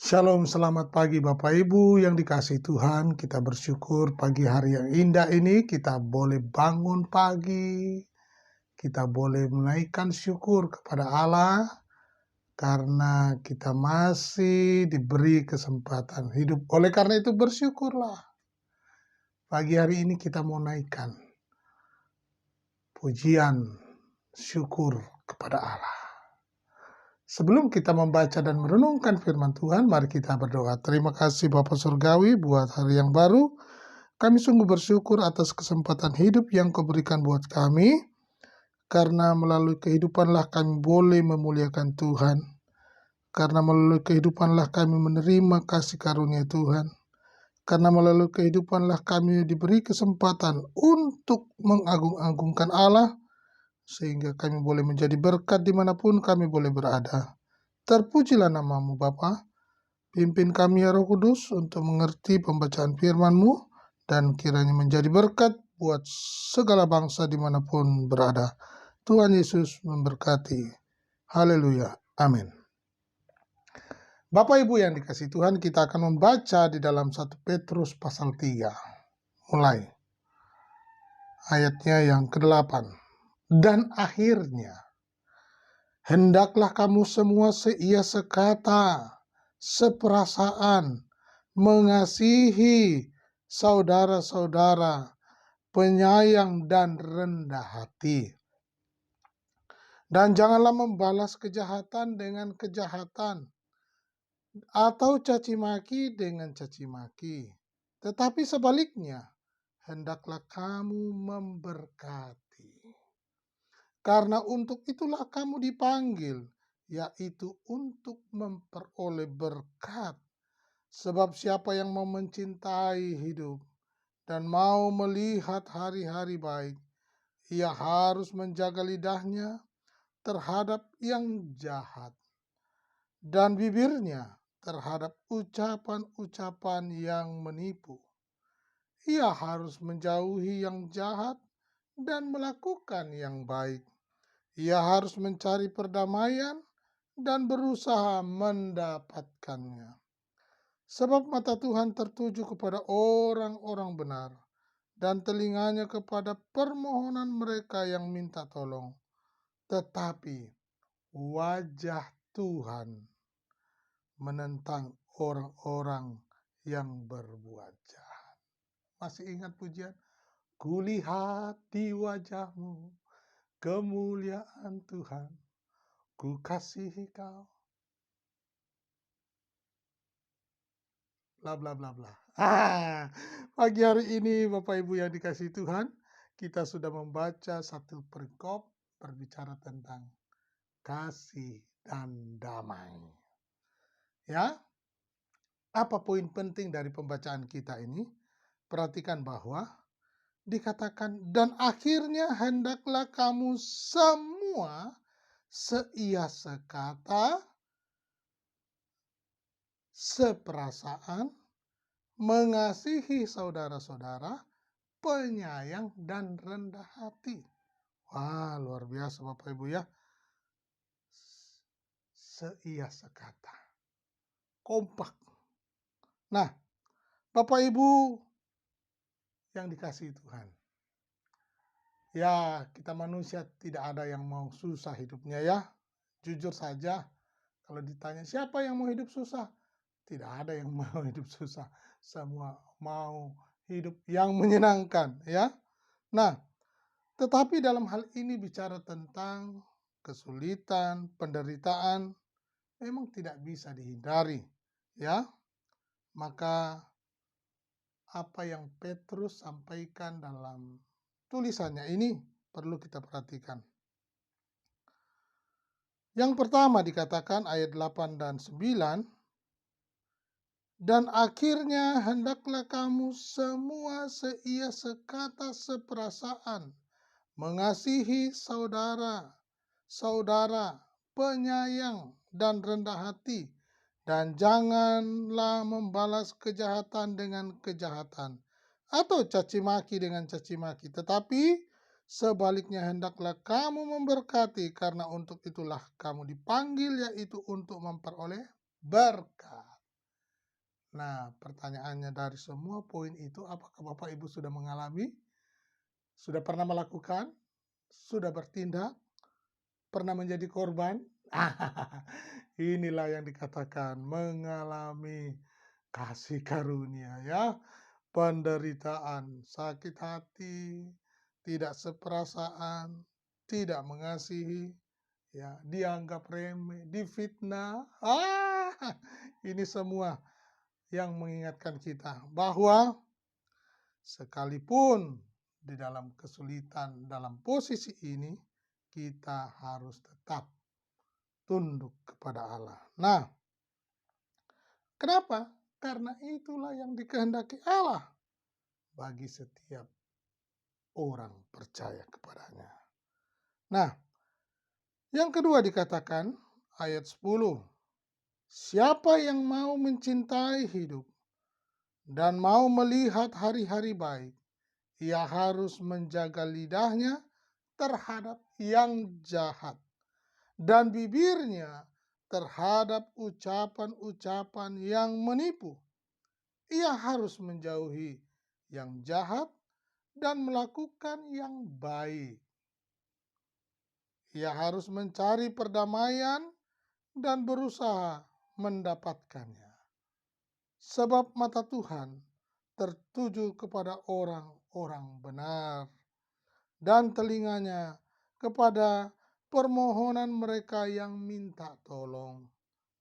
Shalom, selamat pagi Bapak Ibu yang dikasihi Tuhan. Kita bersyukur pagi hari yang indah ini kita boleh bangun pagi. Kita boleh menaikkan syukur kepada Allah karena kita masih diberi kesempatan hidup. Oleh karena itu bersyukurlah. Pagi hari ini kita mau naikkan pujian syukur kepada Allah. Sebelum kita membaca dan merenungkan firman Tuhan, mari kita berdoa. Terima kasih Bapa Surgawi buat hari yang baru. Kami sungguh bersyukur atas kesempatan hidup yang Kau berikan buat kami, karena melalui kehidupanlah kami boleh memuliakan Tuhan. Karena melalui kehidupanlah kami menerima kasih karunia Tuhan. Karena melalui kehidupanlah kami diberi kesempatan untuk mengagung-agungkan Allah, sehingga kami boleh menjadi berkat dimanapun kami boleh berada. Terpujilah namamu Bapa. Pimpin kami ya Roh Kudus untuk mengerti pembacaan firman-Mu dan kiranya menjadi berkat buat segala bangsa dimanapun berada. Tuhan Yesus memberkati. Haleluya. Amin. Bapak Ibu yang dikasihi Tuhan, kita akan membaca di dalam 1 Petrus pasal 3. Mulai ayatnya yang ke-8. Dan akhirnya, hendaklah kamu semua seia sekata, seperasaan, mengasihi saudara-saudara, penyayang dan rendah hati. Dan janganlah membalas kejahatan dengan kejahatan, atau caci maki dengan caci maki. Tetapi sebaliknya, hendaklah kamu memberkati. Karena untuk itulah kamu dipanggil, yaitu untuk memperoleh berkat. Sebab siapa yang mau mencintai hidup dan mau melihat hari-hari baik, ia harus menjaga lidahnya terhadap yang jahat dan bibirnya terhadap ucapan-ucapan yang menipu. Ia harus menjauhi yang jahat dan melakukan yang baik. Ia harus mencari perdamaian dan berusaha mendapatkannya. Sebab mata Tuhan tertuju kepada orang-orang benar, dan telinganya kepada permohonan mereka yang minta tolong. Tetapi wajah Tuhan menentang orang-orang yang berbuat jahat. Masih ingat pujian? Kulihat di wajahmu kemuliaan Tuhan, ku kasihi kau. Bla bla bla bla. Pagi hari ini Bapak Ibu yang dikasihi Tuhan, kita sudah membaca satu perikop berbicara tentang kasih dan damai. Ya, apa poin penting dari pembacaan kita ini? Perhatikan bahwa dikatakan, dan akhirnya hendaklah kamu semua seia sekata, seperasaan, mengasihi saudara-saudara, penyayang dan rendah hati. Wah, luar biasa Bapak Ibu ya. Seia sekata. Kompak. Nah, Bapak Ibu yang dikasihi Tuhan. Ya, kita manusia tidak ada yang mau susah hidupnya ya. Jujur saja, kalau ditanya siapa yang mau hidup susah? Tidak ada yang mau hidup susah. Semua mau hidup yang menyenangkan ya. Nah, tetapi dalam hal ini bicara tentang kesulitan, penderitaan, memang tidak bisa dihindari ya. Maka apa yang Petrus sampaikan dalam tulisannya ini perlu kita perhatikan. Yang pertama dikatakan ayat 8 dan 9, dan akhirnya hendaklah kamu semua seia sekata, seperasaan, mengasihi saudara-saudara, penyayang dan rendah hati, dan janganlah membalas kejahatan dengan kejahatan, atau caci maki dengan caci maki, tetapi sebaliknya hendaklah kamu memberkati, karena untuk itulah kamu dipanggil, yaitu untuk memperoleh berkat. Nah, pertanyaannya dari semua poin itu, apakah Bapak Ibu sudah mengalami, sudah pernah melakukan, sudah bertindak, pernah menjadi korban? Inilah yang dikatakan mengalami kasih karunia ya, penderitaan, sakit hati, tidak seperasaan, tidak mengasihi, ya, dianggap remeh, difitnah. Ini semua yang mengingatkan kita bahwa sekalipun di dalam kesulitan, dalam posisi ini, kita harus tetap tunduk kepada Allah. Nah, kenapa? Karena itulah yang dikehendaki Allah bagi setiap orang percaya kepadanya. Nah, yang kedua dikatakan ayat 10. Siapa yang mau mencintai hidup dan mau melihat hari-hari baik, ia harus menjaga lidahnya terhadap yang jahat dan bibirnya terhadap ucapan-ucapan yang menipu. Ia harus menjauhi yang jahat dan melakukan yang baik. Ia harus mencari perdamaian dan berusaha mendapatkannya. Sebab mata Tuhan tertuju kepada orang-orang benar dan telinganya kepada permohonan mereka yang minta tolong.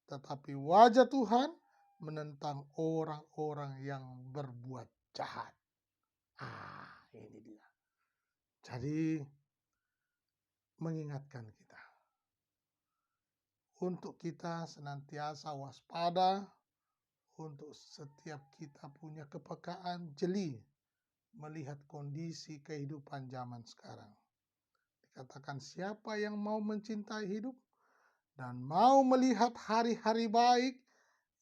Tetapi wajah Tuhan menentang orang-orang yang berbuat jahat. Ini dia. Jadi mengingatkan kita untuk kita senantiasa waspada, untuk setiap kita punya kepekaan jeli melihat kondisi kehidupan zaman sekarang. Dikatakan siapa yang mau mencintai hidup dan mau melihat hari-hari baik,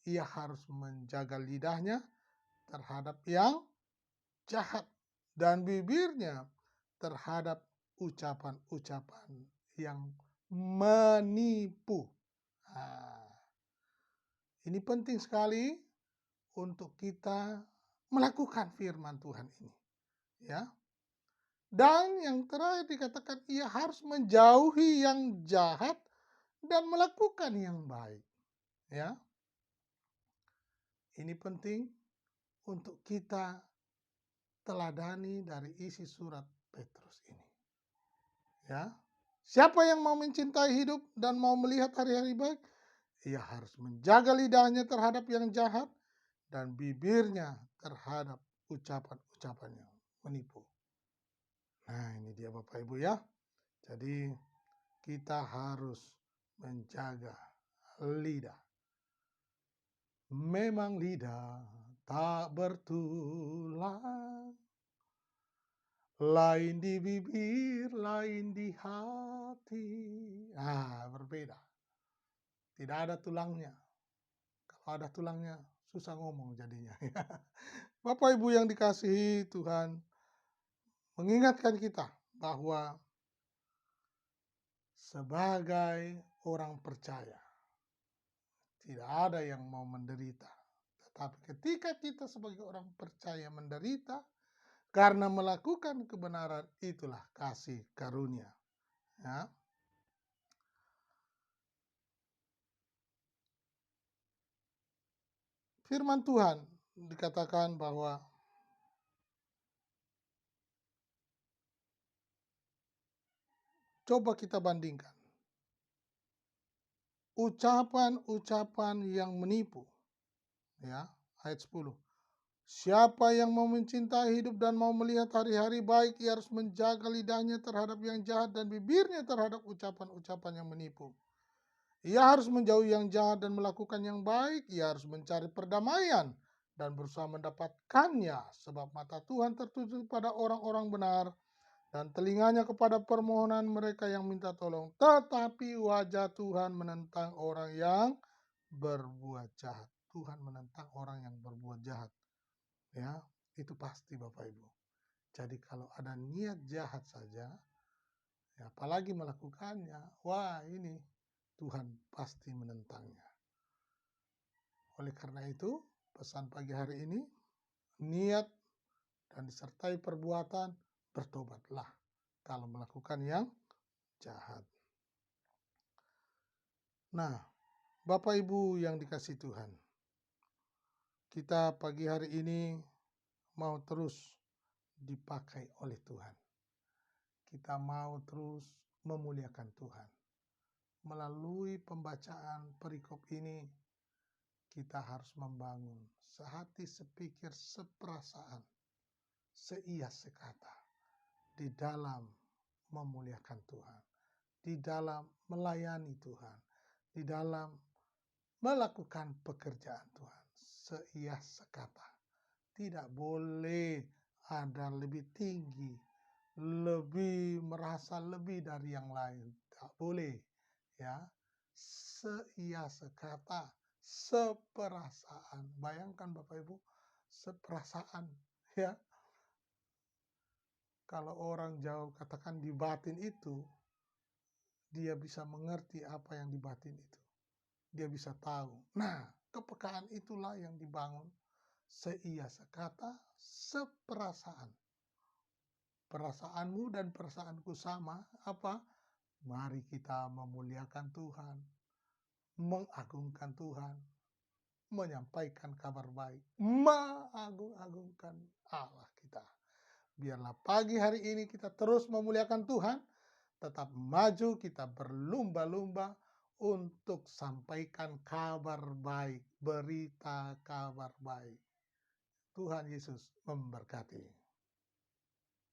ia harus menjaga lidahnya terhadap yang jahat dan bibirnya terhadap ucapan-ucapan yang menipu. Ini penting sekali untuk kita melakukan firman Tuhan ini, ya. Dan yang terakhir dikatakan ia harus menjauhi yang jahat dan melakukan yang baik, ya. Ini penting untuk kita teladani dari isi surat Petrus ini, ya. Siapa yang mau mencintai hidup dan mau melihat hari-hari baik, ia harus menjaga lidahnya terhadap yang jahat dan bibirnya terhadap ucapan-ucapan yang menipu. Nah, ini dia Bapak Ibu ya. Jadi kita harus menjaga lidah. Memang lidah tak bertulang, lain di bibir, lain di hati. Berbeda. Tidak ada tulangnya. Kalau ada tulangnya, susah ngomong jadinya. Bapak Ibu yang dikasihi Tuhan, mengingatkan kita bahwa sebagai orang percaya, tidak ada yang mau menderita. Tetapi ketika kita sebagai orang percaya menderita karena melakukan kebenaran, itulah kasih karunia. Ya. Firman Tuhan dikatakan bahwa coba kita bandingkan ucapan-ucapan yang menipu. Ya, ayat 10. Siapa yang mau mencintai hidup dan mau melihat hari-hari baik, ia harus menjaga lidahnya terhadap yang jahat dan bibirnya terhadap ucapan-ucapan yang menipu. Ia harus menjauhi yang jahat dan melakukan yang baik. Ia harus mencari perdamaian dan berusaha mendapatkannya. Sebab mata Tuhan tertuju pada orang-orang benar dan telinganya kepada permohonan mereka yang minta tolong. Tetapi wajah Tuhan menentang orang yang berbuat jahat. Tuhan menentang orang yang berbuat jahat. Ya, itu pasti Bapak Ibu. Jadi kalau ada niat jahat saja, ya apalagi melakukannya, wah ini Tuhan pasti menentangnya. Oleh karena itu, Pesan pagi hari ini, niat dan disertai perbuatan, bertobatlah kalau melakukan yang jahat. Nah, Bapak Ibu yang dikasihi Tuhan, kita pagi hari ini mau terus dipakai oleh Tuhan. Kita mau terus memuliakan Tuhan. Melalui pembacaan perikop ini, kita harus membangun sehati, sepikir, seperasaan, seia sekata di dalam memuliakan Tuhan, di dalam melayani Tuhan, di dalam melakukan pekerjaan Tuhan, seia sekata. Tidak boleh ada lebih tinggi, lebih merasa lebih dari yang lain. Tak boleh, ya. Seia sekata, seperasaan. Bayangkan Bapak Ibu, seperasaan, ya. Kalau orang jauh katakan di batin itu, dia bisa mengerti apa yang di batin itu. Dia bisa tahu. Nah, kepekaan itulah yang dibangun. Seia sekata, seperasaan. Perasaanmu dan perasaanku sama, apa? Mari kita memuliakan Tuhan, mengagungkan Tuhan, menyampaikan kabar baik, mengagung-agungkan Allah kita. Biarlah pagi hari ini kita terus memuliakan Tuhan, tetap maju, kita berlumba-lumba untuk sampaikan kabar baik, berita kabar baik. Tuhan Yesus memberkati.